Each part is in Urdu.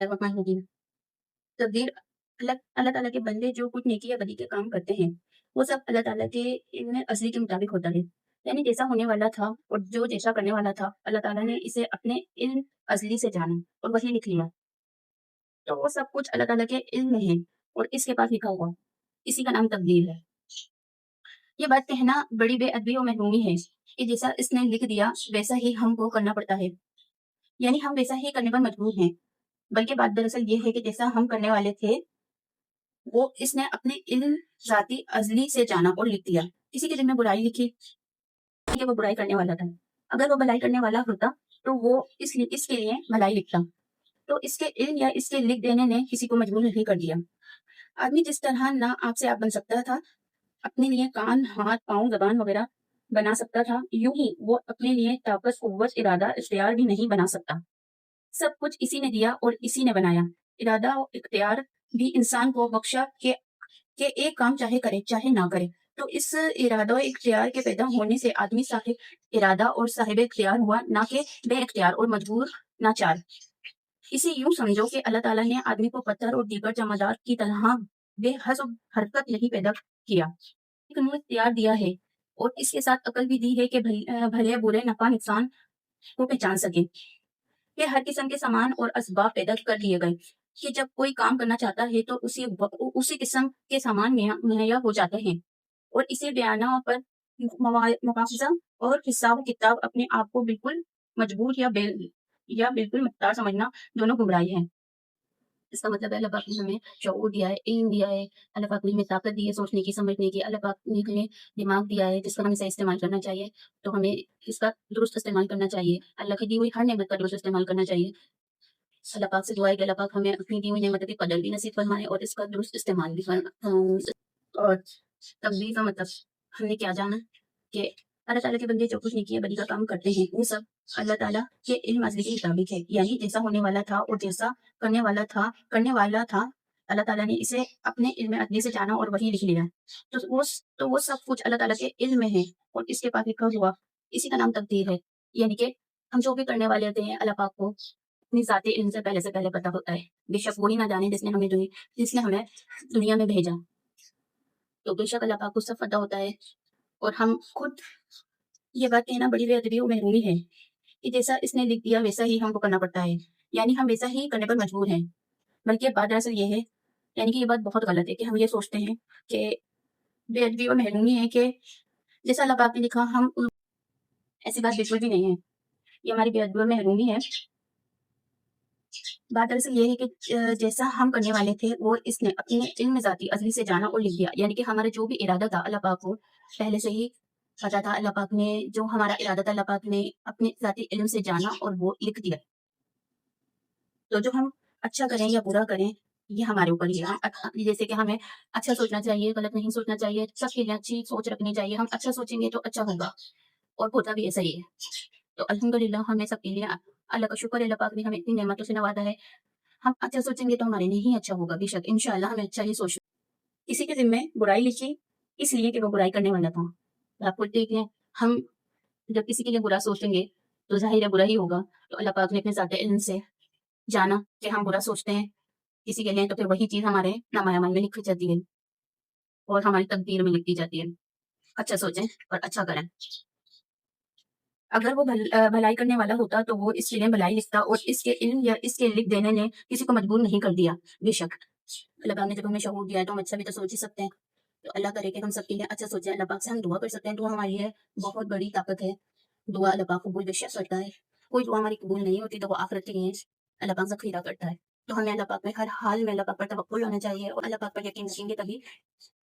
الرحمن الرحیم۔ تقدیر اللہ اللہ تعالیٰ کے بندے جو کچھ نیکی یا بدی کے کام کرتے ہیں وہ سب اللہ تعالیٰ کے علم اصلی کے مطابق ہوتا ہے، یعنی جیسا ہونے والا تھا اور جو جیسا کرنے والا تھا اللہ تعالیٰ نے اسے اپنے علم اصلی سے جانا اور وہی لکھ لیا، تو وہ سب کچھ اللہ تعالیٰ کے علم میں ہے اور اس کے پاس لکھا ہوا، اسی کا نام تقدیر ہے۔ یہ بات کہنا بڑی بے ادبی اور محرومی ہے کہ جیسا اس نے لکھ دیا ویسا ہی ہم کو کرنا پڑتا ہے، یعنی ہم ویسا ہی کرنے پر مجبور ہیں، بلکہ بات دراصل یہ ہے کہ جیسا ہم کرنے والے تھے وہ اس نے اپنے علم ذاتی ازلی سے جانا اور لکھ دیا۔ کسی کے دل میں برائی لکھی کہ وہ برائی کرنے والا تھا، اگر وہ بھلائی کرنے والا ہوتا تو وہ اس کے لیے بھلائی لکھتا، تو اس کے علم یا اس کے لکھ دینے نے کسی کو مجبور نہیں کر دیا۔ آدمی جس طرح نہ آپ سے آپ بن سکتا تھا، اپنے لیے کان، ہاتھ، پاؤں، زبان وغیرہ بنا سکتا تھا، یوں ہی وہ اپنے لیے طاقت، قوت، ارادہ، اختیار بھی نہیں بنا سکتا۔ سب کچھ اسی نے دیا اور اسی نے بنایا۔ ارادہ اور اختیار بھی انسان کو بخشا کہ ایک کام چاہے کرے چاہے نہ کرے، تو اس ارادہ و اختیار کے پیدا ہونے سے آدمی صاحب ارادہ اور صاحب اختیار ہوا، نہ کہ بے اختیار اور مجبور ناچار۔ اسے یوں سمجھو کہ اللہ تعالیٰ نے آدمی کو پتھر اور دیگر جمادات کی طرح بے حسب حرکت نہیں پیدا کیا، ایک نور اختیار دیا ہے اور اس کے ساتھ عقل بھی دی ہے کہ بھلے برے، نفع نقصان کو پہچان سکے، کہ ہر قسم کے سامان اور اسباب پیدا کر دیے گئے کہ جب کوئی کام کرنا چاہتا ہے تو اسی قسم کے سامان مہیا ہو جاتے ہیں، اور اسی بیانہ پر مواخذہ اور حساب کتاب اپنے آپ کو بالکل مجبور یا بالکل مختار سمجھنا دونوں گمراہی ہیں۔ اس کا مطلب ہے اللہ پاک نے ہمیں شعور دیا ہے، علم دیا ہے، اللہ پاک نے ہمیں طاقت دی ہے سوچنے کی، سمجھنے کی، اللہ پاک نے ہمیں دماغ دیا ہے جس کا ہمیں صحیح استعمال کرنا چاہیے، تو ہمیں اس کا درست استعمال کرنا چاہیے، اللہ کی دی ہوئی ہر نعمت کا درست استعمال کرنا چاہیے۔ اللہ پاک سے دعا ہے کہ اللہ پاک ہمیں اپنی دی ہوئی نعمتوں کی قدر بھی نصیب فرمائے اور اس کا درست استعمال بھی فرمائے۔ اور تقدیر کا مطلب ہم نے کیا جانا کہ اللہ تعالیٰ کے بندے جو کچھ نیکی یا بدی کا کام کرتے ہیں وہ سب اللہ تعالیٰ کے علم ازلی کے مطابق ہے، یعنی جیسا ہونے والا تھا اور جیسا کرنے والا تھا اللہ تعالیٰ نے اسے اپنے علم ازلی سے جانا اور وہی لکھ لیا، تو وہ سب کچھ اللہ تعالیٰ کے علم میں ہے اور اس کے پاس لکھا ہوا، اسی کا نام تقدیر ہے۔ یعنی کہ ہم جو بھی کرنے والے ہوتے ہیں اللہ پاک کو اپنی ذاتی علم سے پہلے پتہ ہوتا ہے، بے شک وہی نہ جانے جس نے ہمیں دنیا میں بھیجا، تو بے شک اللہ پاک کو سب پتہ ہوتا ہے۔ اور ہم خود یہ بات کہنا بڑی بے ادبی اور محرومی ہے کہ جیسا اس نے لکھ دیا ویسا ہی ہم کو کرنا پڑتا ہے، یعنی ہم ویسا ہی کرنے پر مجبور ہیں، بلکہ بات دراصل یہ ہے، یعنی کہ یہ بات بہت غلط ہے کہ ہم یہ سوچتے ہیں کہ بے ادبی اور محرومی ہے کہ جیسا اللہ پاک نے لکھا ہم، ایسی بات بالکل بھی نہیں ہے، یہ ہماری بے ادبی اور محرومی ہے۔ بات دراصل یہ ہے کہ جیسا ہم کرنے والے تھے وہ اس نے اپنے علم ذاتی ازلی سے جانا اور لکھ دیا، یعنی کہ ہمارا جو بھی ارادہ تھا اللہ پاک کو پہلے سے ہی پتا تھا، اللہ پاک نے جو ہمارا ارادہ تھا اللہ پاک نے اپنے ذاتی علم سے جانا اور وہ لکھ دیا، تو جو ہم اچھا کریں یا برا کریں یہ ہمارے اوپر ہی ہے، جیسے کہ ہمیں اچھا سوچنا چاہیے، غلط نہیں سوچنا چاہیے، سب کے لیے اچھی سوچ رکھنی چاہیے، ہم اچھا سوچیں گے تو اچھا ہوگا اور ہوتا بھی ایسا ہی ہے۔ تو الحمدللہ ہمیں سب کے لیے اللہ کا شکر ہے، اللہ پاک نے ہمیں اتنی نعمتوں سے نوازا ہے، ہم اچھا سوچیں گے تو ہمارے لیے ہی اچھا ہوگا، بے شک انشاءاللہ ہمیں اچھا ہی سوچنا۔ کسی کے ذمہ برائی لکھی اس لیے کہ وہ برائی کرنے والا تھا، آپ خود دیکھ لیں، ہم جب کسی کے لیے برا سوچیں گے تو ظاہر ہے برا ہی ہوگا، تو اللہ پاک نے اپنے ذاتی علم سے جانا کہ ہم برا سوچتے ہیں کسی کے لیے، تو پھر وہی چیز ہمارے نامہ اعمال میں لکھی جاتی ہے اور ہماری تقدیر میں لکھی جاتی ہے۔ اچھا سوچیں اور اچھا کریں، اگر وہ بھلائی کرنے والا ہوتا تو وہ اس کے لیے بھلائی لکھتا اور اس کے علم یا اس کے لکھ دینے نے کسی کو مجبور نہیں کر دیا۔ بے شک اللہ پاک نے جب ہمیں شعور دیا ہے تو ہم اچھا بھی تو سوچ ہی سکتے ہیں، تو اللہ کرے کہ ہم سب کے لیے اچھا سوچیں، اللہ پاک سے ہم دعا کر سکتے ہیں، دعا ہماری ہے بہت بڑی طاقت ہے، دعا اللہ پاک قبول بے شک کرتا ہے، کوئی دعا ہماری قبول نہیں ہوتی تو وہ آخرت کے لیے اللہ پاک ذخیرہ کرتا ہے، تو ہمیں اللہ پاک میں ہر حال میں اللہ پاک پر توکل ہونا چاہیے اور اللہ پاک پر یقین رکھیں گے تبھی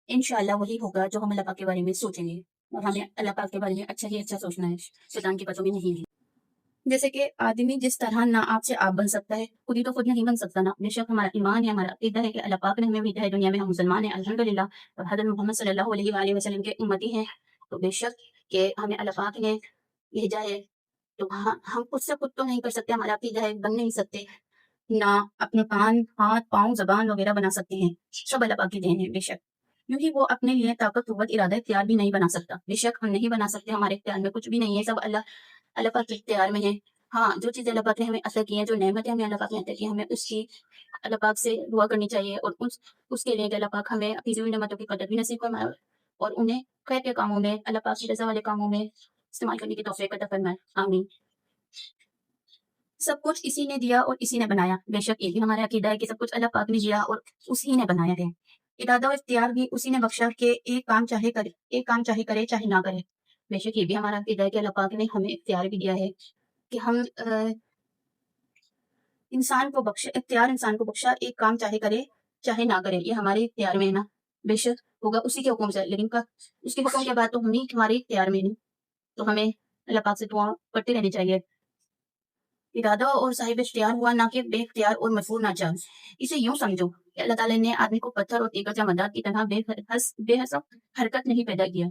انشاءاللہ وہی ہوگا جو ہم اللہ پاک کے بارے میں سوچیں گے، اور ہمیں اللہ پاک کے بارے میں اچھا ہی اچھا سوچنا ہے، شیطان کے پتوں میں نہیں ہے۔ جیسے کہ آدمی جس طرح نہ آپ سے آپ بن سکتا ہے، خود ہی تو خود نہیں بن سکتا نا، بے شک ہمارا ایمان ہے، ہمارا عقیدہ ہے کہ اللہ پاک نے ہمیں بھیجا ہے دنیا میں، ہم مسلمان ہیں الحمدللہ، اور حضرت محمد صلی اللہ علیہ وآلہ وسلم کے امتی ہیں، تو بے شک کہ ہمیں اللہ پاک نے بھیجا ہے، تو ہم خود سے خود تو نہیں کر سکتے، ہمارا عقیدہ ہے بن نہیں سکتے، نہ اپنے کان، ہاتھ، پاؤں، زبان وغیرہ بنا سکتے ہیں، سب اللہ پاک کی دین ہے بے شک، کیونکہ وہ اپنے لیے طاقت، قوت، ارادہ، اختیار بھی نہیں بنا سکتا، بے شک ہم نہیں بنا سکتے، ہمارے اختیار میں کچھ بھی نہیں ہے، سب اللہ پاک کے اختیار میں ہے، ہاں جو چیزیں اللہ پاک نے ہمیں عطا کی ہیں، جو نعمتیں ہمیں اللہ پاک نے عطا کی ہیں، ہمیں اس کی اللہ پاک سے دعا کرنی چاہیے اور اس کے لیے کہ اللہ پاک ہمیں اپنی دی ہوئی نعمتوں کی قدر بھی نصیب فرمائے اور انہیں خیر کے کاموں میں، اللہ پاک کی رضا والے کاموں میں استعمال کرنے کی توفیق عطا فرمائے، آمین۔ سب کچھ اسی نے دیا اور اسی نے بنایا، بے شک یہ بھی ہمارا عقیدہ ہے کہ سب کچھ اللہ پاک نے دیا اور اسی نے بنایا ہے۔ ارادہ و اختیار بھی اسی نے بخشا کہ ایک کام چاہے کرے چاہے نہ کرے، بے شک یہ بھی ہمارا عقیدہ ہے کہ اللہ پاک نے ہمیں اختیار بھی دیا ہے کہ ہم انسان کو بخشا ایک کام چاہے کرے چاہے نہ کرے، یہ ہمارے اختیار میں ہے نا، بے شک ہوگا اسی کے حکم سے، لیکن اس کے حکم کے بعد تو ہمارے اختیار میں نہیں، تو ہمیں اللہ پاک سے دعا کرتے رہنی چاہیے۔ ارادہ اور صاحب اختیار ہوا نہ کہ بے اختیار اور مجبور نہ چاہ، اسے یوں سمجھو کہ اللہ تعالیٰ نے آدمی کو پتھر اور دیگر جمادات کی طرح بے حس حرکت نہیں پیدا کیا،